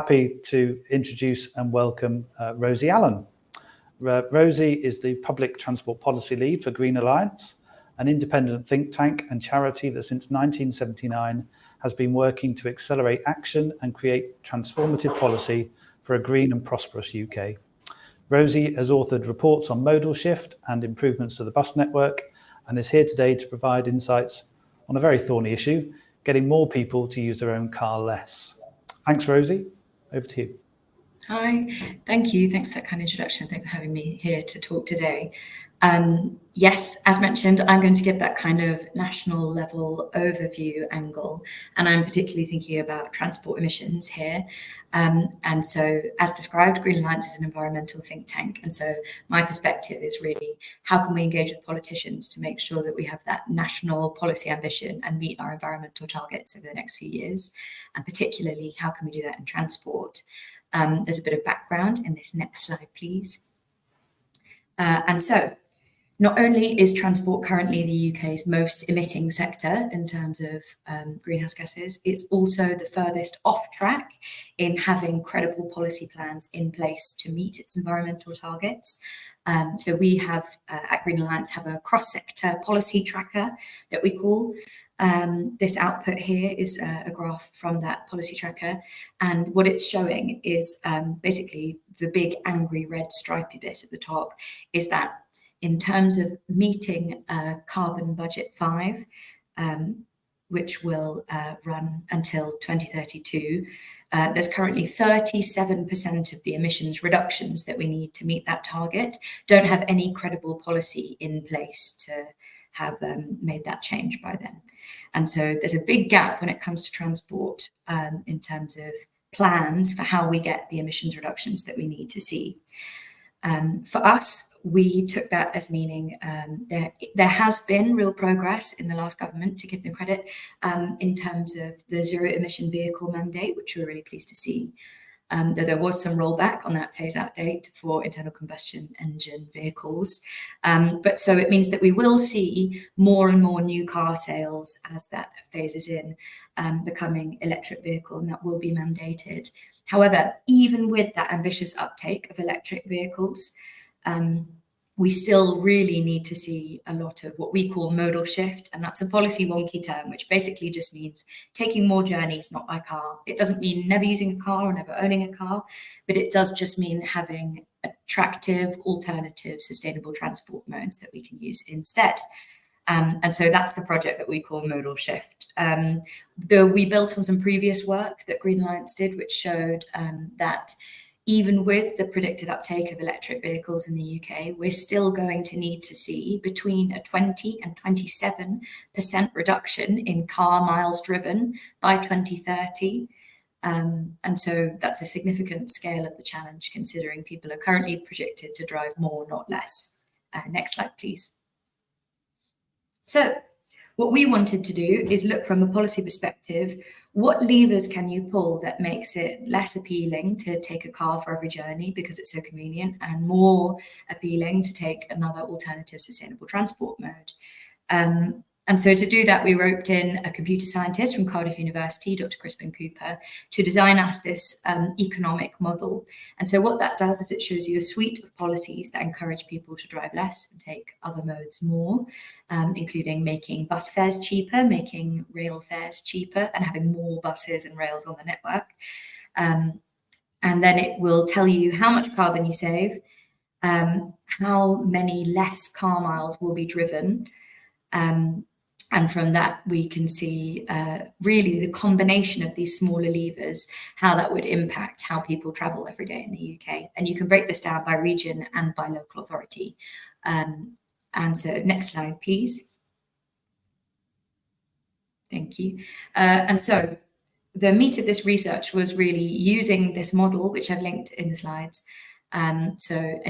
Happy to introduce and welcome Rosie Allen. Rosie is the Public Transport Policy Lead for Green Alliance, an independent think tank and charity that since 1979 has been working to accelerate action and create transformative policy for a green and prosperous UK. Rosie has authored reports on modal shift and improvements to the bus network and is here today to provide insights on a very thorny issue, getting more people to use their own car less. Thanks, Rosie. Over to you. Hi, thank you. Thanks for that kind introduction. Thanks for having me here to talk today. Yes, as mentioned, I'm going to give that kind of national level overview angle, and I'm particularly thinking about transport emissions here. And so, as described, Green Alliance is an environmental think tank. And so my perspective is really, how can we engage with politicians to make sure that we have that national policy ambition and meet our environmental targets over the next few years? And particularly, how can we do that in transport? There's a bit of background in this next slide, please. And so, not only is transport currently the UK's most emitting sector in terms of greenhouse gases, it's also the furthest off track in having credible policy plans in place to meet its environmental targets. So we have, at Green Alliance, have a cross-sector policy tracker that we call. This output here is a graph from that policy tracker, and what it's showing is basically the big angry red stripy bit at the top is that in terms of meeting Carbon Budget 5, which will run until 2032, there's currently 37% of the emissions reductions that we need to meet that target don't have any credible policy in place to have made that change by then. And so there's a big gap when it comes to transport in terms of plans for how we get the emissions reductions that we need to see. For us, we took that as meaning there has been real progress in the last government, to give them credit, in terms of the zero emission vehicle mandate, which we're really pleased to see. Though there was some rollback on that phase-out date for internal combustion engine vehicles. But so it means that we will see more and more new car sales as that phases in, becoming electric vehicle, and that will be mandated. However, even with that ambitious uptake of electric vehicles, we still really need to see a lot of what we call modal shift, and that's a policy wonky term, which basically just means taking more journeys, not by car. It doesn't mean never using a car or never owning a car, but it does just mean having attractive, alternative, sustainable transport modes that we can use instead. And so that's the project that we call modal shift. Though we built on some previous work that Green Alliance did, which showed that even with the predicted uptake of electric vehicles in the UK, we're still going to need to see between a 20 and 27% reduction in car miles driven by 2030. And so that's a significant scale of the challenge, considering people are currently projected to drive more, not less. Next slide, please. So what we wanted to do is look from a policy perspective, what levers can you pull that makes it less appealing to take a car for every journey because it's so convenient, and more appealing to take another alternative sustainable transport mode? And so to do that, we roped in a computer scientist from Cardiff University, Dr. Crispin Cooper, to design us this economic model. And so what that does is it shows you a suite of policies that encourage people to drive less and take other modes more, including making bus fares cheaper, making rail fares cheaper, and having more buses and rails on the network. And then it will tell you how much carbon you save, how many less car miles will be driven, and from that, we can see really the combination of these smaller levers, how that would impact how people travel every day in the UK. And you can break this down by region and by local authority. And so next slide, please. Thank you. And so the meat of this research was really using this model, which I've linked in the slides. And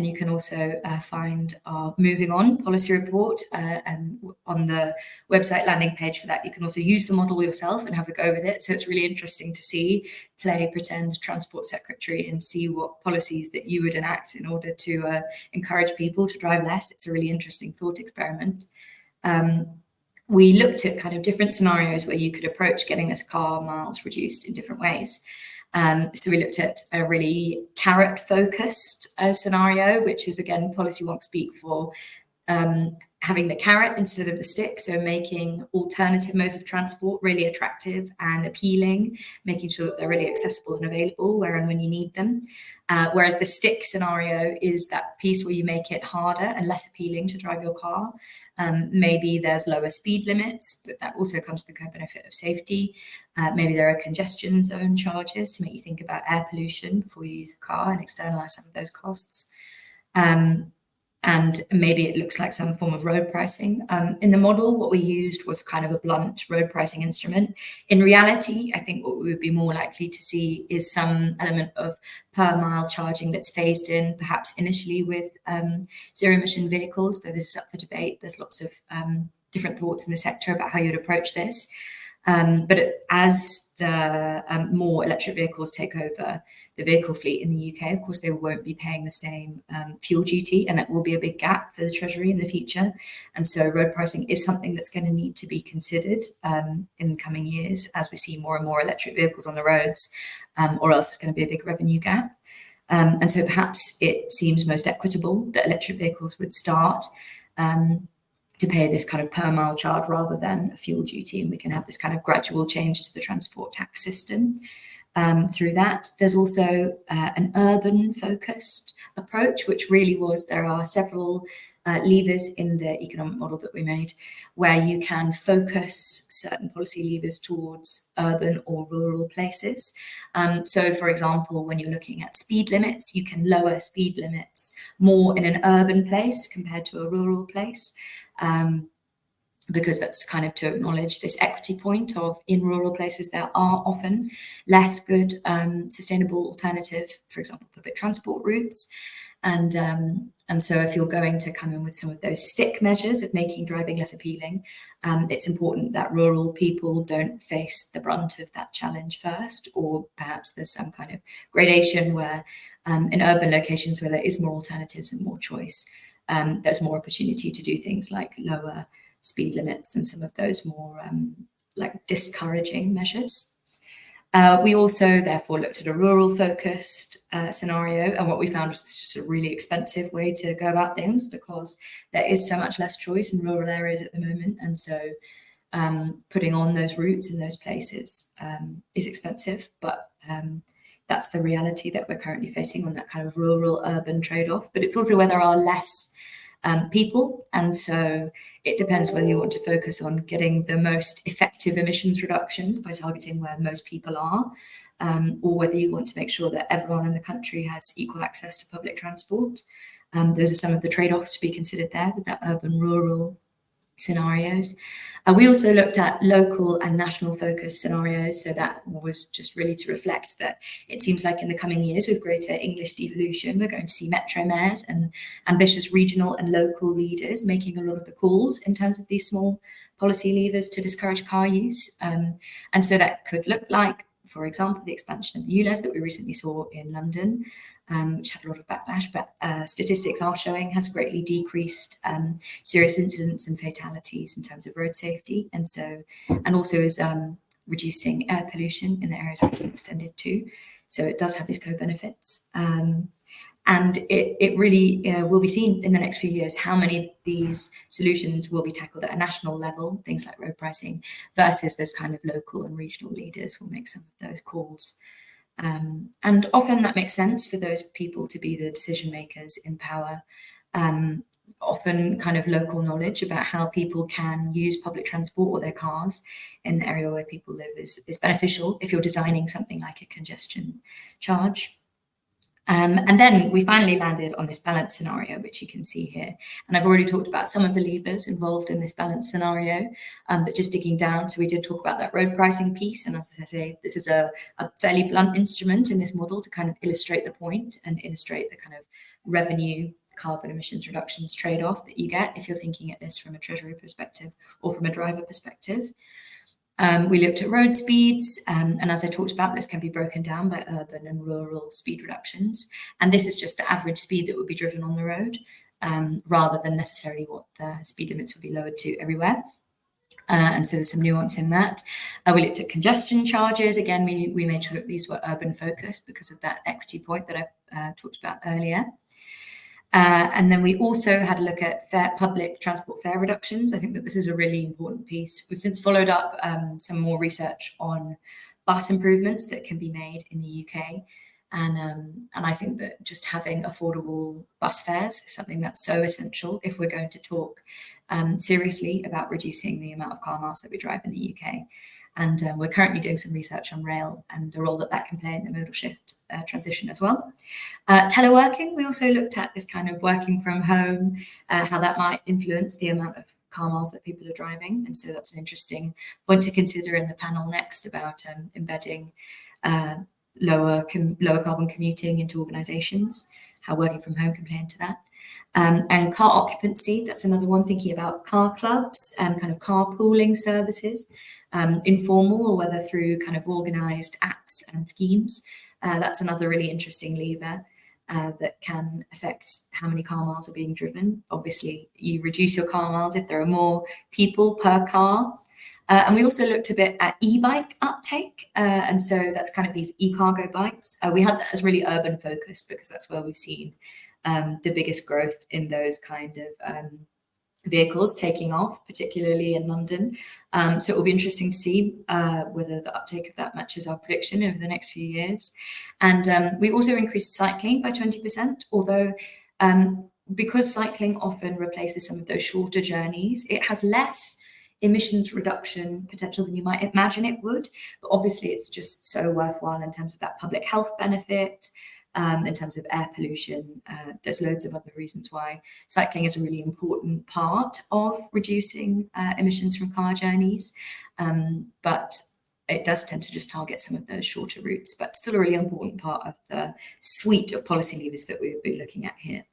you can also find our Moving On policy report, and on the website landing page for that, you can also use the model yourself and have a go with it. So it's really interesting to see, play pretend transport secretary and see what policies that you would enact in order to encourage people to drive less. It's a really interesting thought experiment. We looked at kind of different scenarios where you could approach getting us car miles reduced in different ways. So we looked at a really carrot-focused scenario, which is, again, policy won't speak for having the carrot instead of the stick, so making alternative modes of transport really attractive and appealing, making sure that they're really accessible and available where and when you need them. Whereas the stick scenario is that piece where you make it harder and less appealing to drive your car. Maybe there's lower speed limits, but that also comes with the benefit of safety. Maybe there are congestion zone charges to make you think about air pollution before you use the car and externalize some of those costs. And maybe it looks like some form of road pricing. In the model, what we used was kind of a blunt road pricing instrument. In reality, I think what we would be more likely to see is some element of per mile charging that's phased in, perhaps initially with zero emission vehicles, though this is up for debate. There's lots of different thoughts in the sector about how you'd approach this. But as the more electric vehicles take over the vehicle fleet in the UK, of course, they won't be paying the same fuel duty, and that will be a big gap for the Treasury in the future. And so road pricing is something that's going to need to be considered in the coming years as we see more and more electric vehicles on the roads, or else it's going to be a big revenue gap. And so perhaps it seems most equitable that electric vehicles would start to pay this kind of per mile charge rather than a fuel duty, and we can have this kind of gradual change to the transport tax system through that. There's also an urban focused approach, which really was, there are several levers in the economic model that we made where you can focus certain policy levers towards urban or rural places. So for example, when you're looking at speed limits, you can lower speed limits more in an urban place compared to a rural place. Because that's kind of to acknowledge this equity point of, in rural places there are often less good sustainable alternative, for example, public transport routes. And so if you're going to come in with some of those stick measures of making driving less appealing, it's important that rural people don't face the brunt of that challenge first, or perhaps there's some kind of gradation where in urban locations where there is more alternatives and more choice, there's more opportunity to do things like lower speed limits and some of those more like discouraging measures. We also therefore looked at a rural focused scenario, and what we found was just a really expensive way to go about things because there is so much less choice in rural areas at the moment, and so putting on those routes in those places is expensive, but that's the reality that we're currently facing on that kind of rural urban trade-off. But it's also where there are less people, and so it depends whether you want to focus on getting the most effective emissions reductions by targeting where most people are, or whether you want to make sure that everyone in the country has equal access to public transport. Those are some of the trade-offs to be considered there with that urban-rural scenarios. We also looked at local and national focus scenarios. So that was just really to reflect that it seems like in the coming years with greater English devolution, we're going to see metro mayors and ambitious regional and local leaders making a lot of the calls in terms of these small policy levers to discourage car use. And so that could look like, for example, the expansion of the ULEZ that we recently saw in London, which had a lot of backlash, but statistics are showing has greatly decreased serious incidents and fatalities in terms of road safety, and also is reducing air pollution in the areas where it's been extended to. So it does have these co-benefits. And it really will be seen in the next few years how many of these solutions will be tackled at a national level, things like road pricing, versus those kind of local and regional leaders will make some of those calls. And often that makes sense for those people to be the decision makers in power. Often kind of local knowledge about how people can use public transport or their cars in the area where people live is beneficial if you're designing something like a congestion charge. And then we finally landed on this balance scenario, which you can see here. And I've already talked about some of the levers involved in this balance scenario, but just digging down. So we did talk about that road pricing piece. And as I say, this is a fairly blunt instrument in this model to kind of illustrate the point and illustrate the kind of revenue carbon emissions reductions trade-off that you get if you're thinking at this from a Treasury perspective or from a driver perspective. We looked at road speeds, and as I talked about, this can be broken down by urban and rural speed reductions. And this is just the average speed that would be driven on the road, rather than necessarily what the speed limits would be lowered to everywhere. And so there's some nuance in that. We looked at congestion charges. Again, we made sure that these were urban focused because of that equity point that I talked about earlier. And then we also had a look at public transport fare reductions. I think that this is a really important piece. We've since followed up some more research on bus improvements that can be made in the UK. And I think that just having affordable bus fares is something that's so essential if we're going to talk seriously about reducing the amount of car miles that we drive in the UK. And we're currently doing some research on rail and the role that that can play in the modal shift transition as well. Teleworking, we also looked at this kind of working from home, how that might influence the amount of car miles that people are driving. And so that's an interesting point to consider in the panel next about embedding lower carbon commuting into organisations, how working from home can play into that. And car occupancy, that's another one, thinking about car clubs and kind of carpooling services, informal or whether through kind of organised apps and schemes. That's another really interesting lever that can affect how many car miles are being driven. Obviously, you reduce your car miles if there are more people per car. And we also looked a bit at e-bike uptake. And so that's kind of these e-cargo bikes. We had that as really urban focused because that's where we've seen the biggest growth in those kind of vehicles taking off, particularly in London. So it will be interesting to see whether the uptake of that matches our prediction over the next few years. And we also increased cycling by 20%, although because cycling often replaces some of those shorter journeys, it has less emissions reduction potential than you might imagine it would. But obviously, it's just so worthwhile in terms of that public health benefit, in terms of air pollution. There's loads of other reasons why cycling is a really important part of reducing emissions from car journeys. But it does tend to just target some of those shorter routes, but still a really important part of the suite of policy levers that we've been looking at here.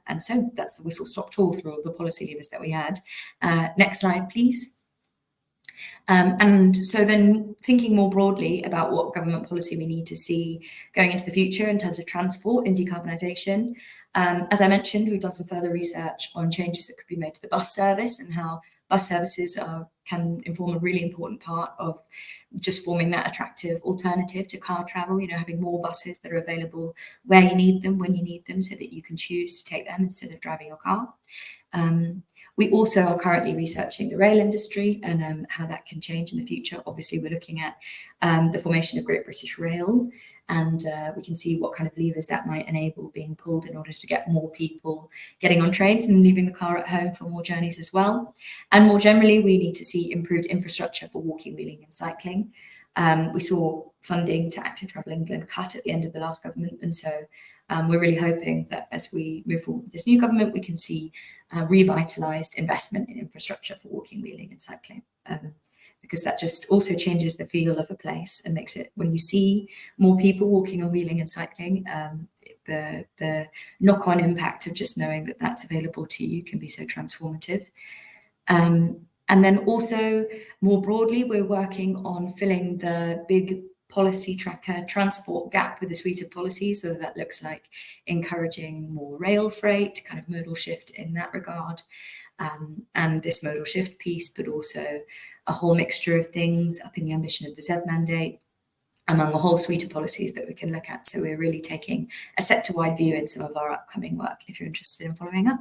And so that's the whistle-stop tour through all the policy levers that we had. Next slide, please. And so then thinking more broadly about what government policy we need to see going into the future in terms of transport and decarbonisation. As I mentioned, we've done some further research on changes that could be made to the bus service and how bus services can inform a really important part of just forming that attractive alternative to car travel, you know, having more buses that are available where you need them, when you need them, so that you can choose to take them instead of driving your car. We also are currently researching the rail industry and how that can change in the future. Obviously, we're looking at the formation of Great British Rail, and we can see what kind of levers that might enable being pulled in order to get more people getting on trains and leaving the car at home for more journeys as well. And more generally, we need to see improved infrastructure for walking, wheeling and cycling. We saw funding to Active Travel England cut at the end of the last government, and so we're really hoping that as we move forward with this new government, we can see revitalised investment in infrastructure for walking, wheeling and cycling, because that just also changes the feel of a place and makes it, when you see more people walking and wheeling and cycling, the knock-on impact of just knowing that that's available to you can be so transformative. And then also more broadly, we're working on filling the big policy tracker transport gap with a suite of policies. So that looks like encouraging more rail freight, kind of modal shift in that regard, and this modal shift piece, but also a whole mixture of things, upping the ambition of the ZEV mandate, among a whole suite of policies that we can look at. So we're really taking a sector-wide view in some of our upcoming work, if you're interested in following up.